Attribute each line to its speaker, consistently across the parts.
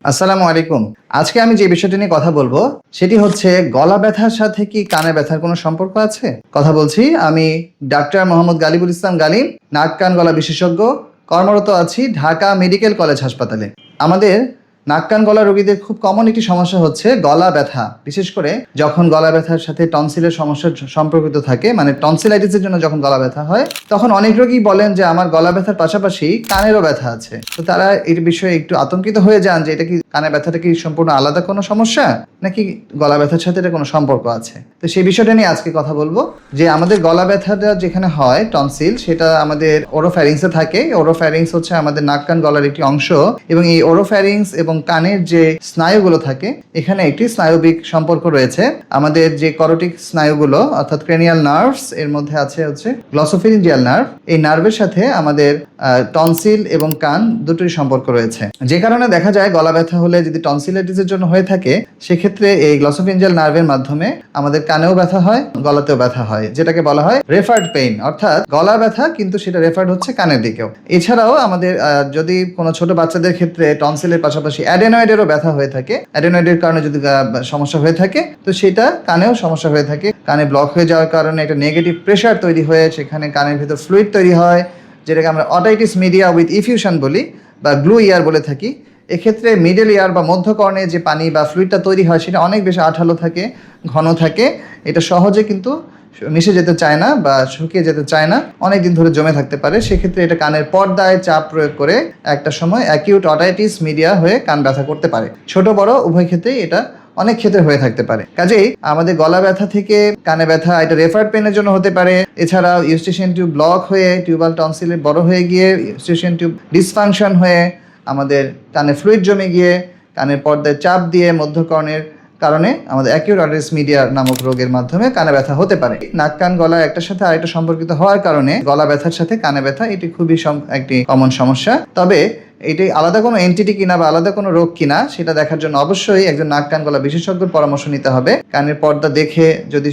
Speaker 1: আসসালামু আলাইকুম। আজকে আমি যে বিষয়টি নিয়ে কথা বলবো সেটি হচ্ছে গলা ব্যথার সাথে কি কানে ব্যথার কোনো সম্পর্ক আছে? কথা বলছি আমি ডাক্তার মোহাম্মদ গালিবুল ইসলাম গালিব, নাক কান গলা বিশেষজ্ঞ, কর্মরত আছি ঢাকা মেডিকেল কলেজ হাসপাতালে। আমাদের নাক কান গলা রোগীদের খুব কমন একটি সমস্যা হচ্ছে গলা ব্যথা, বিশেষ করে যখন গলা ব্যথার সাথে টনসিলের সমস্যা সম্পর্কিত থাকে, মানে টনসিলাইটিসের জন্য যখন গলা ব্যথা হয় তখন অনেক রোগী বলেন যে আমার গলা ব্যথার পাশাপাশি কানেরও ব্যথা আছে। তো তারা এর বিষয়ে একটু আতঙ্কিত হয়ে যান যে এটা কি কানের ব্যথাটা কি সম্পূর্ণ আলাদা কোনো সমস্যা নাকি গলা ব্যথার সাথে এটা কোনো সম্পর্ক আছে। তো সেই বিষয়টা নিয়ে আজকে কথা বলবো যে আমাদের গলা ব্যথাটা যেখানে হয় টনসিল, সেটা আমাদের ওরোফ্যারিংসে থাকে। ওরোফ্যারিংস হচ্ছে আমাদের নাক কান গলার একটি অংশ এবং এই ওরোফ্যারিংস এবং কানের যে স্নায়ুগুলো থাকে এখানে একটি স্নায়বিক সম্পর্ক রয়েছে। আমাদের যে করোটিক স্নায়ুগুলো অর্থাৎ ক্রেনিয়াল নার্ভস, এর মধ্যে আছে হচ্ছে গ্লসোফেরিঞ্জিয়াল নার্ভ। এই নার্ভের সাথে আমাদের টনসিল এবং কান দুটোই সম্পর্ক রয়েছে, যে কারণে দেখা যায় গলা ব্যথা হলে যদি টনসিলাইটিসের জন্য হয়ে থাকে সেক্ষেত্রে এই গ্লসোফেরিঞ্জিয়াল নার্ভের মাধ্যমে আমাদের কানেও ব্যথা হয়, গলাতেও ব্যথা হয়, যেটাকে বলা হয় রেফার্ড পেইন, অর্থাৎ গলা ব্যথা কিন্তু সেটা রেফার্ড হচ্ছে কানের দিকেও। এছাড়াও আমাদের যদি কোনো ছোট বাচ্চাদের ক্ষেত্রে টনসিলের পাশাপাশি অ্যাডেনয়েডেরও ব্যথা হয়ে থাকে, অ্যাডেনয়েডের কারণে যদি সমস্যা হয়ে থাকে তো সেটা কানেও সমস্যা হয়ে থাকে। কানে ব্লক হয়ে যাওয়ার কারণে একটা নেগেটিভ প্রেশার তৈরি হয়ে সেখানে কানের ভিতর ফ্লুইড তৈরি হয়, যেটাকে আমরা অটাইটিস মিডিয়া উইথ ইফিউশন বলি বা গ্লু ইয়ার বলে থাকি। এক্ষেত্রে মিডল ইয়ার বা মধ্যকর্ণে যে পানি বা ফ্লুইডটা তৈরি হয় সেটা অনেক বেশি আঠালো থাকে, ঘন থাকে। এটা সহজে কিন্তু মিশে যেতে চায় না বা শুকিয়ে যেতে চায় না, অনেক দিন ধরে জমে থাকতে পারে। সেক্ষেত্রে এটা কানের পর্দায় চাপ প্রয়োগ করে একটা সময় অ্যাকিউট অটাইটিস মিডিয়া হয়ে কান ব্যথা করতে পারে। ছোট বড় উভয় ক্ষেত্রেই এটা অনেক ক্ষেত্রে হয়ে থাকতে পারে। কাজেই আমাদের গলা ব্যথা থেকে কানে ব্যথা এটা রেফার্ড পেনের জন্য হতে পারে। এছাড়া ইউস্টেশিয়ান টিউব ব্লক হয়ে টিউবাল টনসিলে বড় হয়ে গিয়ে ইউস্টেশিয়ান টিউব ডিসফাংশন হয়ে আমাদের কানে ফ্লুইড জমে গিয়ে কানের পর্দায় চাপ দিয়ে মধ্যকর্ণের কারণে আমাদের অ্যাকিউট অটাইটিস মিডিয়া নামক রোগের মাধ্যমে কানে ব্যথা হতে পারে। নাক কান গলা একটার সাথে আরেকটা সম্পর্কিত হওয়ার কারণে গলা ব্যথার সাথে কানে ব্যথা এটি খুবই একটি কমন সমস্যা। তবে এটি আলাদা কোনো এন্টিটি কিনা বা আলাদা কোনো রোগ কিনা সেটা দেখার জন্য অবশ্যই একজন নাক কান গলা বিশেষজ্ঞের পরামর্শ নিতে হবে। কানের পর্দা দেখে যদি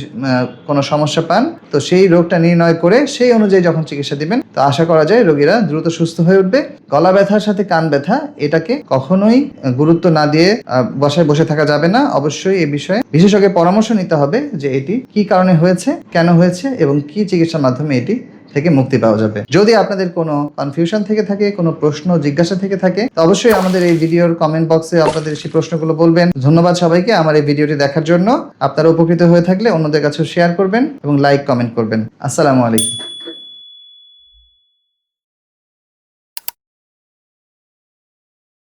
Speaker 1: কোনো সমস্যা পান তো সেই রোগটা নির্ণয় করে সেই অনুযায়ী যখন চিকিৎসা দিবেন তো আশা করা যায় রোগীরা দ্রুত সুস্থ হয়ে উঠবে। গলা ব্যথার সাথে কান ব্যথা এটাকে কখনোই গুরুত্ব না দিয়ে বসায় বসে থাকা যাবে না। অবশ্যই এই বিষয়ে বিশেষজ্ঞের পরামর্শ নিতে হবে যে এটি কি কারণে হয়েছে, কেন হয়েছে এবং কি চিকিৎসার মাধ্যমে এটি থেকে মুক্তি পাওয়া যাবে। যদি আপনাদের কোনো কনফিউশন থেকে থাকে, কোনো প্রশ্ন জিজ্ঞাসা থেকে থাকে তো অবশ্যই আমাদের এই ভিডিওর কমেন্ট বক্সে আপনাদের সেই প্রশ্নগুলো বলবেন। ধন্যবাদ সবাইকে আমার এই ভিডিওটি দেখার জন্য। আপনারা উপকৃত হয়ে থাকলে অন্যদের কাছেও শেয়ার করবেন এবং লাইক কমেন্ট করবেন। আসসালামু আলাইকুম।